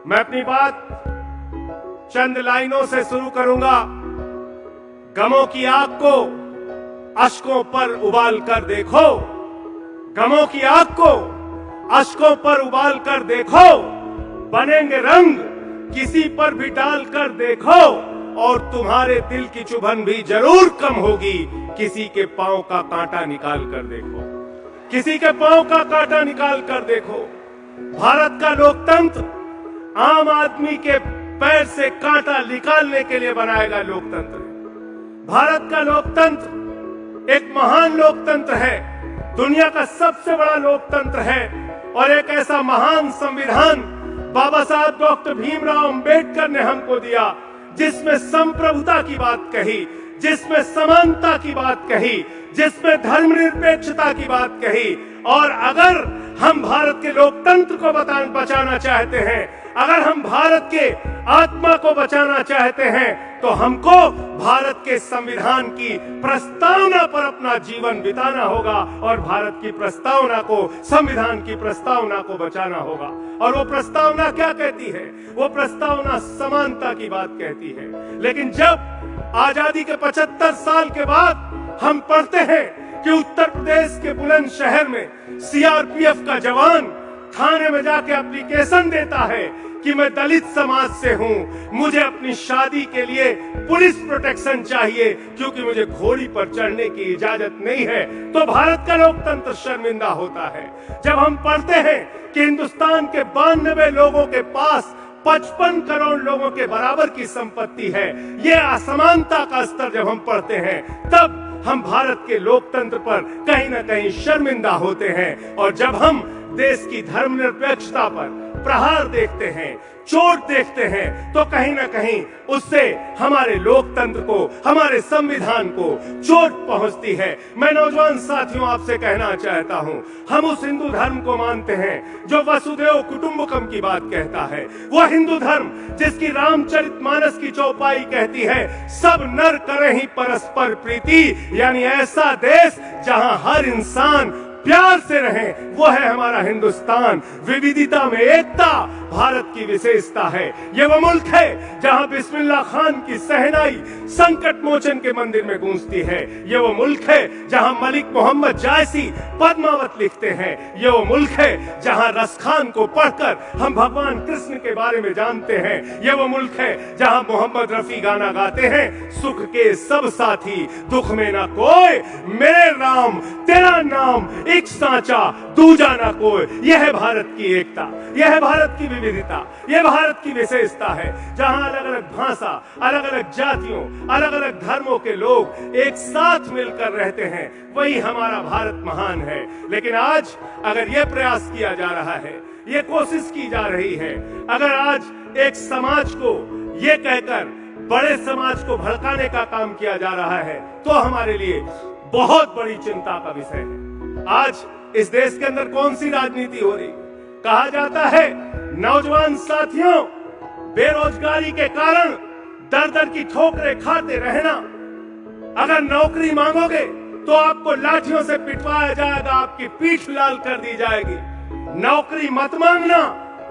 मैं अपनी बात चंद लाइनों से शुरू करूंगा। गमों की आग को अश्कों पर उबाल कर देखो, गमों की आग को अश्कों पर उबाल कर देखो, बनेंगे रंग किसी पर भी डाल कर देखो, और तुम्हारे दिल की चुभन भी जरूर कम होगी किसी के पांव का कांटा निकाल कर देखो, किसी के पांव का कांटा निकाल कर देखो। भारत का लोकतंत्र आम आदमी के पैर से कांटा निकालने के लिए बनाएगा लोकतंत्र। भारत का लोकतंत्र एक महान लोकतंत्र है, दुनिया का सबसे बड़ा लोकतंत्र है, और एक ऐसा महान संविधान बाबा साहब डॉक्टर भीमराव अंबेडकर ने हमको दिया, जिसमें संप्रभुता की बात कही, जिसमें समानता की बात कही, जिसमें धर्मनिरपेक्षता की बात कही। और अगर हम भारत के लोकतंत्र को बचाना चाहते हैं, अगर हम भारत के आत्मा को बचाना चाहते हैं, तो हमको भारत के संविधान की प्रस्तावना पर अपना जीवन बिताना होगा, और भारत की प्रस्तावना को, संविधान की प्रस्तावना को बचाना होगा। और वो प्रस्तावना क्या कहती है? वो प्रस्तावना समानता की बात कहती है। लेकिन जब आजादी के 75 साल के बाद हम पढ़ते हैं कि उत्तर प्रदेश के बुलंदशहर में सीआरपीएफ का जवान थाने में जाके एप्लीकेशन देता है कि मैं दलित समाज से हूं, मुझे अपनी शादी के लिए पुलिस प्रोटेक्शन चाहिए क्योंकि मुझे घोड़ी पर चढ़ने की इजाजत नहीं है, तो भारत का लोकतंत्र शर्मिंदा होता है। जब हम पढ़ते हैं कि हिंदुस्तान के 92 लोगों के पास 55 करोड़ लोगों के बराबर की संपत्ति है, ये असमानता का स्तर जब हम पढ़ते हैं, तब हम भारत के लोकतंत्र पर कहीं ना कहीं शर्मिंदा होते हैं। और जब हम देश की धर्मनिरपेक्षता पर प्रहार देखते हैं, चोट देखते हैं, तो कहीं ना कहीं उससे हमारे लोकतंत्र को, हमारे संविधान को चोट पहुंचती है। मैं नौजवान साथियों आपसे कहना चाहता हूं, हम उस हिंदू धर्म को मानते हैं जो वसुदेव कुटुंबकम की बात कहता है, वो हिंदू धर्म जिसकी रामचरितमानस की चौपाई कहती है, सब नर करें ही परस्पर प्रीति, यानी ऐसा देश जहां हर इंसान प्यार से रहे, वो है हमारा हिंदुस्तान। विविधता में एकता भारत की विशेषता है। ये वो मुल्क है जहां बिस्मिल्लाह खान की सहनाई संकट मोचन के मंदिर में गूंजती है। ये वो मुल्क है जहां मलिक मोहम्मद जायसी पद्मावत लिखते हैं। ये वो मुल्क है जहां रसखान को पढ़कर हम भगवान कृष्ण के बारे में जानते हैं। ये वो मुल्क है जहां मोहम्मद रफी गाना गाते हैं, सुख के सब साथी दुख में ना कोई, मेरे राम तेरा नाम एक सांचा दूजा ना कोई। यह है भारत की एकता, यह है भारत की विविधता, यह भारत की विशेषता है, जहां अलग अलग भाषा, अलग अलग जातियों, अलग अलग धर्मों के लोग एक साथ मिलकर रहते हैं। वही हमारा भारत महान है। लेकिन आज अगर यह प्रयास किया जा रहा है, यह कोशिश की जा रही है, अगर आज एक समाज को यह कहकर बड़े समाज को भड़काने का काम किया जा रहा है, तो हमारे लिए बहुत बड़ी चिंता का विषय है। आज इस देश के अंदर कौन सी राजनीति हो रही? कहा जाता है नौजवान साथियों, बेरोजगारी के कारण दर दर की ठोकरें खाते रहना, अगर नौकरी मांगोगे तो आपको लाठियों से पिटवाया जाएगा, आपकी पीठ लाल कर दी जाएगी। नौकरी मत मांगना,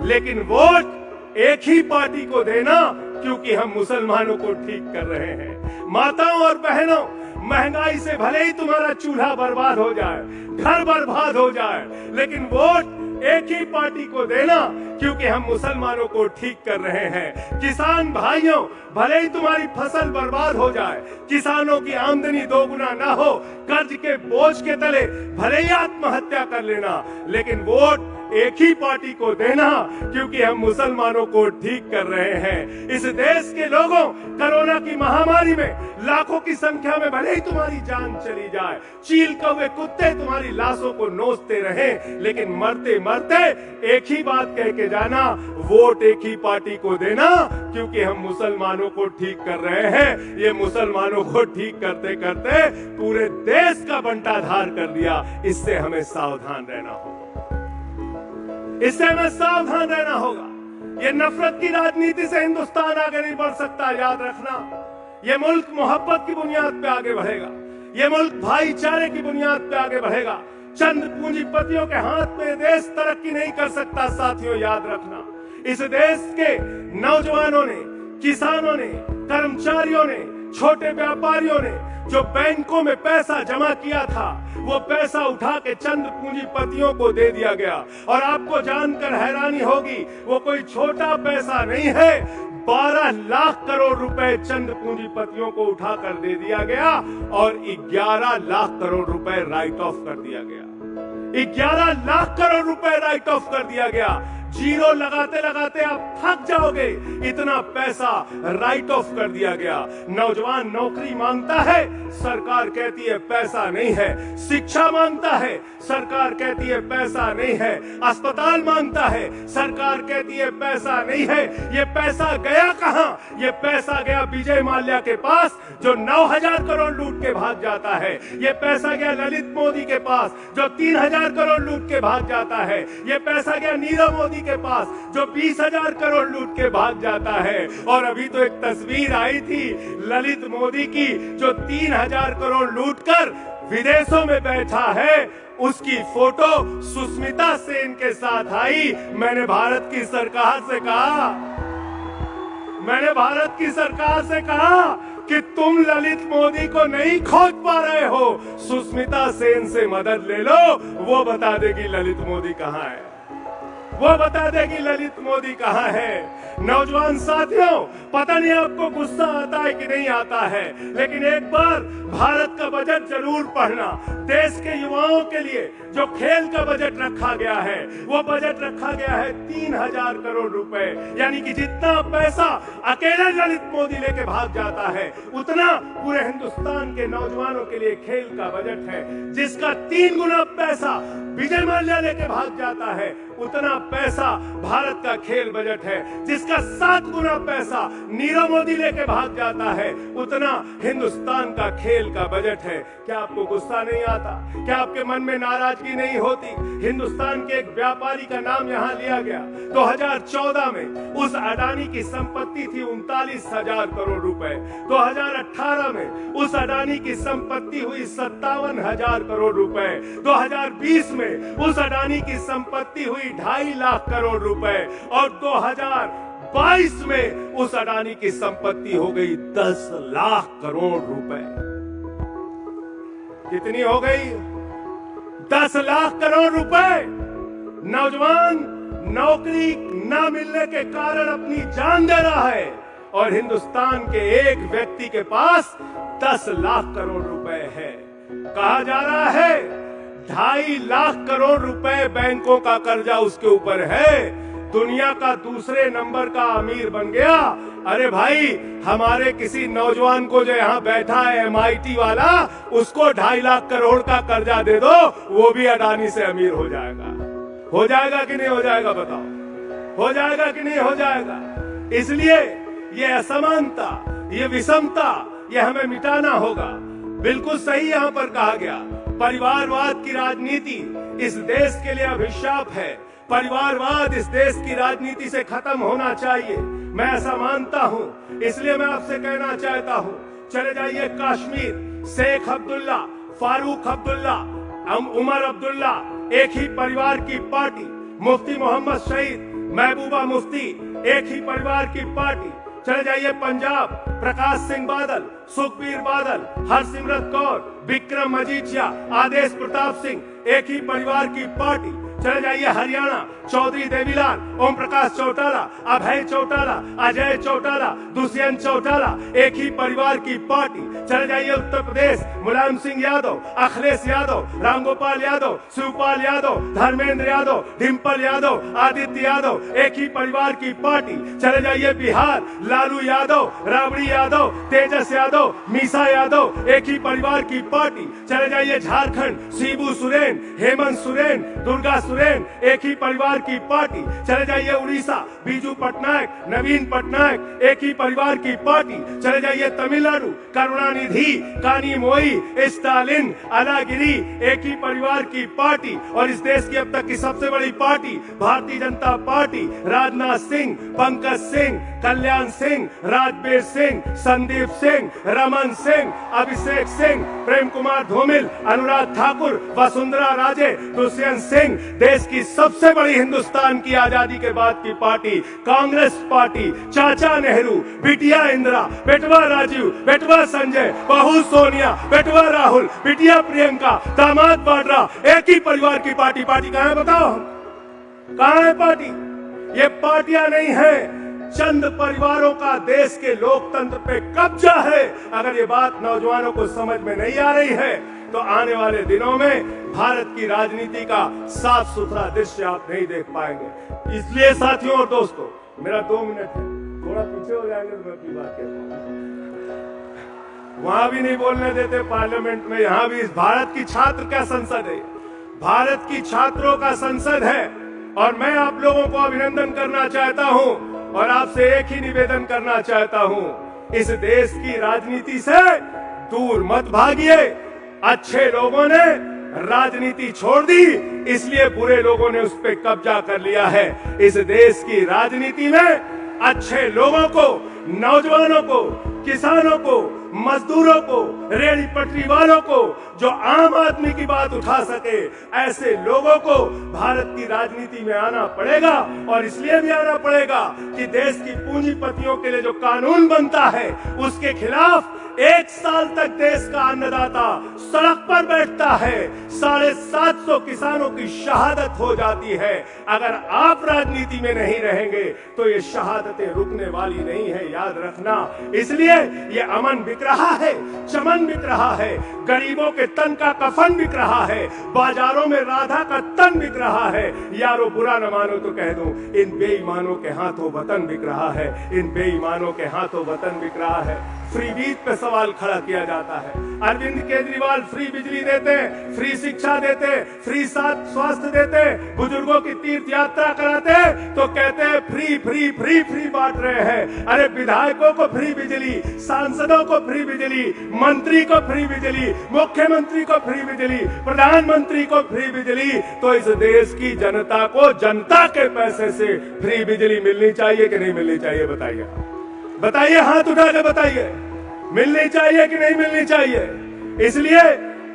लेकिन वोट एक ही पार्टी को देना, क्योंकि हम मुसलमानों को ठीक कर रहे हैं। माताओं और बहनों, महंगाई से भले ही तुम्हारा चूल्हा बर्बाद हो जाए, घर बर्बाद हो जाए, लेकिन वोट एक ही पार्टी को देना, क्योंकि हम मुसलमानों को ठीक कर रहे हैं। किसान भाइयों, भले ही तुम्हारी फसल बर्बाद हो जाए, किसानों की आमदनी दोगुना ना हो, कर्ज के बोझ के तले भले ही आत्महत्या कर लेना, लेकिन वोट एक ही पार्टी को देना, क्योंकि हम मुसलमानों को ठीक कर रहे हैं। इस देश के लोगों, कोरोना की महामारी में लाखों की संख्या में भले ही तुम्हारी जान चली जाए, चील कौवे कुत्ते तुम्हारी लाशों को नोचते रहे, लेकिन मरते मरते एक ही बात कह के जाना, वोट एक ही पार्टी को देना, क्योंकि हम मुसलमानों को ठीक कर रहे हैं। ये मुसलमानों को ठीक करते करते पूरे देश का बंटाधार कर दिया। इससे हमें सावधान रहना होगा, इससे हमें सावधान रहना होगा। ये नफरत की राजनीति से हिंदुस्तान आगे नहीं बढ़ सकता, याद रखना। ये मुल्क मोहब्बत की बुनियाद पे आगे बढ़ेगा, ये मुल्क भाईचारे की बुनियाद पे आगे बढ़ेगा। चंद पूंजीपतियों के हाथ में देश तरक्की नहीं कर सकता, साथियों याद रखना। इस देश के नौजवानों ने, किसानों ने, कर्मचारियों ने, छोटे व्यापारियों ने जो बैंकों में पैसा जमा किया था, वो पैसा उठा के चंद पूंजीपतियों को दे दिया गया। और आपको जानकर हैरानी होगी, वो कोई छोटा पैसा नहीं है। 12 लाख करोड़ रुपए चंद पूंजीपतियों को उठाकर दे दिया गया और 11 लाख करोड़ रुपए राइट ऑफ कर दिया गया। 11 लाख करोड़ रुपए राइट ऑफ कर दिया गया। जीरो लगाते लगाते आप थक जाओगे, इतना पैसा राइट ऑफ कर दिया गया। नौजवान नौकरी मांगता है, सरकार कहती है पैसा नहीं है। शिक्षा मांगता है, सरकार कहती है पैसा नहीं है। अस्पताल मांगता है, सरकार कहती है पैसा नहीं है। ये पैसा गया कहां? ये पैसा गया विजय माल्या के पास जो 9,000 करोड़ लूट के भाग जाता है। ये पैसा गया ललित मोदी के पास जो 3,000 करोड़ लूट के भाग जाता है। ये पैसा गया नीरव मोदी के पास जो 20,000 करोड़ लूट के भाग जाता है। और अभी तो एक तस्वीर आई थी ललित मोदी की जो 3,000 करोड़ लूटकर विदेशों में बैठा है, उसकी फोटो सुष्मिता सेन के साथ आई। मैंने भारत की सरकार से कहा कि तुम ललित मोदी को नहीं खोज पा रहे हो, सुष्मिता सेन से मदद ले लो, वो बता देगी ललित मोदी कहां है। वो बता देगी ललित मोदी कहां है। नौजवान साथियों, पता नहीं आपको गुस्सा आता है कि नहीं आता है, लेकिन एक बार भारत का बजट जरूर पढ़ना। देश के युवाओं के लिए जो खेल का बजट रखा गया है, वो बजट रखा गया है 3,000 करोड़ रुपए। यानी कि जितना पैसा अकेले ललित मोदी लेके भाग जाता है, उतना पूरे हिंदुस्तान के नौजवानों के लिए खेल का बजट है। जिसका 3 गुना पैसा विजय माल्या लेके भाग जाता है, उतना पैसा भारत का खेल बजट है। जिसका 7 गुना पैसा नीरव मोदी लेके भाग जाता है, उतना हिंदुस्तान का खेल का बजट है। क्या आपको गुस्सा नहीं आता? क्या आपके मन में नाराजगी नहीं होती? हिंदुस्तान के एक व्यापारी का नाम यहाँ लिया गया। 2014 में उस अडानी की संपत्ति थी 39,000 करोड़ रुपए। 2018 में उस अडानी की संपत्ति हुई 57,000 करोड़ रुपए। 2020 में उस अडानी की संपत्ति हुई 2.5 लाख करोड़ रुपए और 2022 में उस अडानी की संपत्ति हो गई 10 लाख करोड़ रुपए। कितनी हो गई? 10 लाख करोड़ रुपए। नौजवान नौकरी न मिलने के कारण अपनी जान दे रहा है और हिंदुस्तान के एक व्यक्ति के पास 10 लाख करोड़ रुपए है। कहा जा रहा है 2.5 लाख करोड़ रुपए बैंकों का कर्जा उसके ऊपर है। दुनिया का दूसरे नंबर का अमीर बन गया। अरे भाई, हमारे किसी नौजवान को जो यहाँ बैठा है MIT वाला, उसको 2.5 लाख करोड़ का कर्जा दे दो, वो भी अडानी से अमीर हो जाएगा। हो जाएगा कि नहीं हो जाएगा? बताओ, हो जाएगा कि नहीं हो जाएगा? इसलिए ये असमानता, ये विषमता, ये हमें मिटाना होगा। बिल्कुल सही यहाँ पर कहा गया, परिवारवाद की राजनीति इस देश के लिए अभिशाप है। परिवारवाद इस देश की राजनीति से खत्म होना चाहिए। मैं ऐसा मानता हूं, इसलिए मैं आपसे कहना चाहता हूं, चले जाइए कश्मीर, शेख अब्दुल्ला, फारूक अब्दुल्ला, उमर अब्दुल्ला एक ही परिवार की पार्टी, मुफ्ती मोहम्मद शहीद, महबूबा मुफ्ती एक ही परिवार की पार्टी। चले जाइए पंजाब, प्रकाश सिंह बादल, सुखबीर बादल, हरसिमरत कौर, विक्रम मजीठिया, आदेश प्रताप सिंह एक ही परिवार की पार्टी। चले जाइए हरियाणा, चौधरी देवीलाल, ओम प्रकाश चौटाला, अभय चौटाला, अजय चौटाला, दुष्यंत चौटाला एक ही परिवार की पार्टी। चले जाइए उत्तर प्रदेश, मुलायम सिंह यादव, अखिलेश यादव, रामगोपाल यादव, शिवपाल यादव, धर्मेंद्र यादव, डिम्पल यादव, आदित्य यादव एक ही परिवार की पार्टी। चले जाइए बिहार, लालू यादव, राबड़ी यादव, तेजस यादव, मीसा यादव एक ही परिवार की पार्टी। चले जाइए झारखंड, शिबू सोरेन, हेमंत सोरेन, दुर्गा सोरेन एक ही परिवार की पार्टी। चले जाइए उड़ीसा, बीजू पटनायक, नवीन पटनायक एक ही परिवार की पार्टी। चले जाइए तमिलनाडु, करुणानिधि, कानीमोई, स्टालिन, अलागिरी एक ही परिवार की पार्टी। और इस देश की अब तक की सबसे बड़ी पार्टी भारतीय जनता पार्टी, राजनाथ सिंह, पंकज सिंह, कल्याण सिंह, राजवीर सिंह, संदीप सिंह, रमन सिंह, अभिषेक सिंह, प्रेम कुमार धूमिल, अनुराग ठाकुर, वसुंधरा राजे, दुष्यंत सिंह, देश की सबसे बड़ी हिंदुस्तान की आजादी के बाद की पार्टी कांग्रेस पार्टी, चाचा नेहरू, बिटिया इंदिरा, बेटवा राजीव, बेटवा संजय, बहू सोनिया, बेटवा राहुल, बिटिया प्रियंका, दामाद वाड्रा, एक ही परिवार की पार्टी। पार्टी कहां है बताओ? कहां है पार्टी? ये पार्टियां नहीं है, चंद परिवारों का देश के लोकतंत्र पे कब्जा है। अगर ये बात नौजवानों को समझ में नहीं आ रही है तो आने वाले दिनों में भारत की राजनीति का साफ सुथरा दृश्य आप नहीं देख पाएंगे। इसलिए साथियों और दोस्तों, मेरा 2 मिनट है, थोड़ा पीछे हो जाएंगे तो मैं अपनी बात कहता हूं। वहां भी नहीं बोलने देते पार्लियामेंट में, यहां भी। इस भारत की छात्र का संसद है, भारत की छात्रों का संसद है, और मैं आप लोगों को अभिनंदन करना चाहता हूं और आपसे एक ही निवेदन करना चाहता हूं, इस देश की राजनीति से दूर मत भागिए। अच्छे लोगों ने राजनीति छोड़ दी, इसलिए बुरे लोगों ने उस पर कब्जा कर लिया है। इस देश की राजनीति में अच्छे लोगों को, नौजवानों को, किसानों को, मजदूरों को, रेहड़ी पटरी वालों को, जो आम आदमी की बात उठा सके, ऐसे लोगों को भारत की राजनीति में आना पड़ेगा। और इसलिए भी आना पड़ेगा कि देश की पूंजीपतियों के लिए जो कानून बनता है उसके खिलाफ 1 साल तक देश का अन्नदाता सड़क पर बैठता है, 750 किसानों की शहादत हो जाती है। अगर आप राजनीति में नहीं रहेंगे तो ये शहादतें रुकने वाली नहीं है, याद रखना। इसलिए ये अमन बिक रहा है, चमन बिक रहा है, गरीबों के तन का कफन बिक रहा है, बाजारों में राधा का तन बिक रहा है। यारो बुरा न मानो तो कह दूं, इन बेईमानों के हाथों वतन बिक रहा है, इन बेईमानों के हाथों वतन बिक रहा है। फ्री बीज पे सवाल खड़ा किया जाता है। अरविंद केजरीवाल फ्री बिजली देते, फ्री शिक्षा देते, फ्री स्वास्थ्य देते, बुजुर्गों की तीर्थ यात्रा कराते, तो कहते हैं फ्री फ्री फ्री फ्री बांट रहे हैं। अरे विधायकों को फ्री बिजली, सांसदों को फ्री बिजली, मंत्री को फ्री बिजली, मुख्यमंत्री को फ्री बिजली, प्रधानमंत्री को फ्री बिजली, तो इस देश की जनता को जनता के पैसे से फ्री बिजली मिलनी चाहिए कि नहीं मिलनी चाहिए? बताइए, बताइए, हाथ उठा के बताइए, मिलनी चाहिए कि नहीं मिलनी चाहिए? इसलिए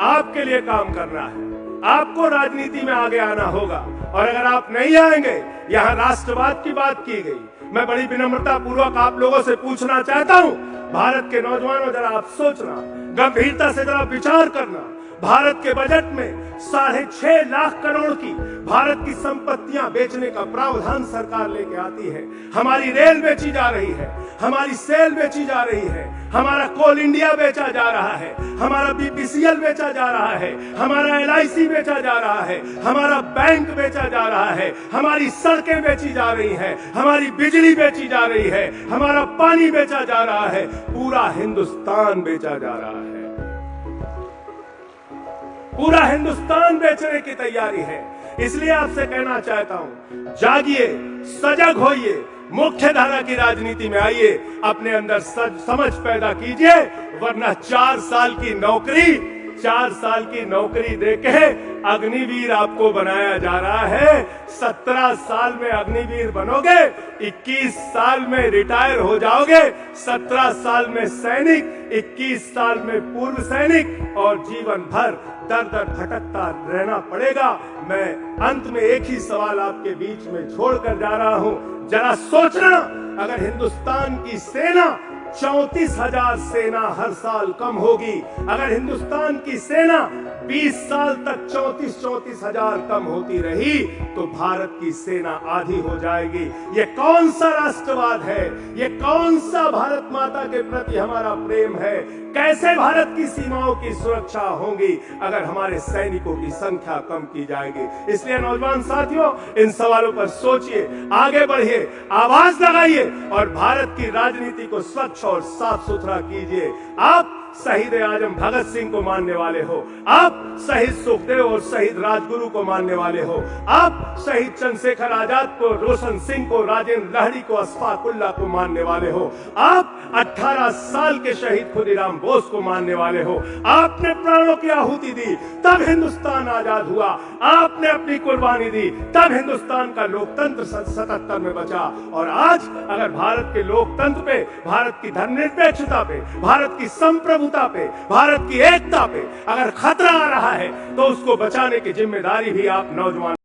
आपके लिए काम करना है, आपको राजनीति में आगे आना होगा। और अगर आप नहीं आएंगे, यहां राष्ट्रवाद की बात की गई, मैं बड़ी विनम्रता पूर्वक आप लोगों से पूछना चाहता हूं, भारत के नौजवानों, जरा आप सोचना, गंभीरता से जरा विचार करना। भारत के बजट में 6.5 लाख करोड़ की भारत की संपत्तियां बेचने का प्रावधान सरकार लेके आती है। हमारी रेल बेची जा रही है, हमारी सेल बेची जा रही है, हमारा कोल इंडिया बेचा जा रहा है, हमारा बीपीसीएल बेचा जा रहा है, हमारा LIC बेचा जा रहा है, हमारा बैंक बेचा जा रहा है, हमारी सड़कें बेची जा रही हैं, हमारी बिजली बेची जा रही है, हमारा पानी बेचा जा रहा है, पूरा हिंदुस्तान बेचा जा रहा है। पूरा हिंदुस्तान बेचने की तैयारी है। इसलिए आपसे कहना चाहता हूं, जागिए, सजग होइए, मुख्य धारा की राजनीति में आइए, अपने अंदर समझ पैदा कीजिए, वरना 4 साल की नौकरी देके अग्निवीर आपको बनाया जा रहा है। 17 साल में अग्निवीर बनोगे, 21 साल में रिटायर हो जाओगे, 17 साल में सैनिक, 21 साल में पूर्व सैनिक, और जीवन भर दर दर भटकता रहना पड़ेगा। मैं अंत में एक ही सवाल आपके बीच में छोड़कर जा रहा हूं, जरा सोचना, अगर हिंदुस्तान की सेना 34,000 सेना हर साल कम होगी, अगर हिंदुस्तान की सेना 20 साल तक 34,000 कम होती रही, तो भारत की सेना आधी हो जाएगी। ये कौन सा राष्ट्रवाद है? ये कौन सा भारत माता के प्रति हमारा प्रेम है? कैसे भारत की सीमाओं की सुरक्षा होगी अगर हमारे सैनिकों की संख्या कम की जाएगी? इसलिए नौजवान साथियों, इन सवालों पर सोचिए, आगे बढ़िए, आवाज लगाइए और भारत की राजनीति को स्वच्छ और साफ सुथरा कीजिए। आप शहीद आजम भगत सिंह को मानने वाले हो, आप शहीद सुखदेव और शहीद राजगुरु को मानने वाले हो, आप शहीद चंद्रशेखर आजाद को, रोशन सिंह को, राजेंद्र लाहिड़ी को, अशफाक उल्लाह को मानने वाले हो, आप 18 साल के शहीद खुदीराम बोस को मानने वाले हो। आपने प्राणों की आहुति दी, तब हिंदुस्तान आजाद हुआ। आपने अपनी कुर्बानी दी, तब हिंदुस्तान का लोकतंत्र 77 में बचा। और आज अगर भारत के लोकतंत्र पे, भारत की धर्मनिरपेक्षता पे, भारत की संप्रभुता पे, भारत की एकता पे अगर खतरा आ रहा है, तो उसको बचाने की जिम्मेदारी भी आप नौजवान